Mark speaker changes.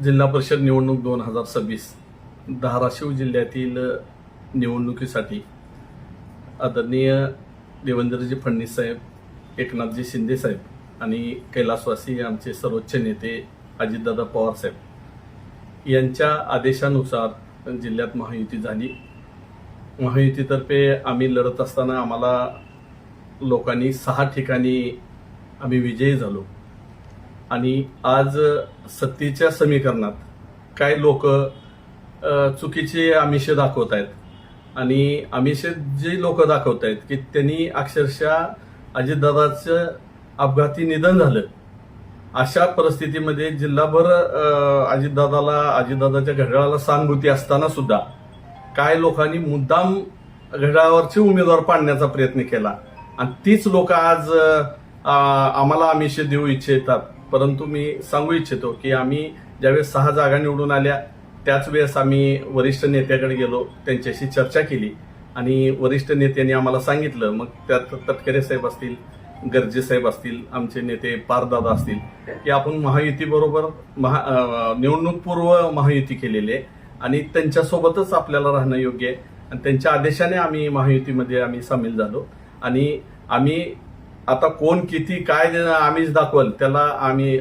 Speaker 1: जिल्हा परिषद निवडणूक 2026 धाराशिव जिल्ह्यातील निवडणुकीसाठी आदरणीय देवेंद्रजी फडणवीस साहेब, एकनाथजी शिंदे साहेब आणि कैलासवासी आमचे सर्वोच्च नेते अजितदादा पवार साहेब यांच्या आदेशानुसार जिल्ह्यात महायुती झाली. महायुतीतर्फे आम्ही लढत असताना आम्हाला लोकांनी 6 ठिकाणी आम्ही विजयी झालो. आणि आज सत्तेच्या समीकरणात काही लोक चुकीचे आमिष दाखवत आहेत आणि आमिष जे लोक दाखवत आहेत की त्यांनी अक्षरशः अजितदादाचं अपघाती निधन झालं. अशा परिस्थितीमध्ये जिल्हाभर अजितदादाच्या घड्याळाला सहानुभूती असताना सुद्धा काय लोकांनी मुद्दाम घड्याळावरचे उमेदवार पाडण्याचा प्रयत्न केला आणि तीच लोक आज आम्हाला आमिष देऊ इच्छितात. परंतु मी सांगू इच्छितो की आम्ही ज्यावेळेस 6 जागा निवडून आल्या त्याच वेळेस आम्ही वरिष्ठ नेत्याकडे गेलो, त्यांच्याशी चर्चा केली आणि वरिष्ठ नेत्यांनी आम्हाला सांगितलं, मग त्यात तटकरे साहेब असतील, गर्जे साहेब असतील, आमचे नेते पारदादा असतील, की आपण महायुतीबरोबर निवडणूक पूर्व महायुती केलेली आहे आणि त्यांच्यासोबतच आपल्याला राहणं योग्य आहे आणि त्यांच्या आदेशाने आम्ही महायुतीमध्ये आम्ही सामील झालो. आणि आम्ही आता कोण किती काय आमिष दाखवल त्याला आम्ही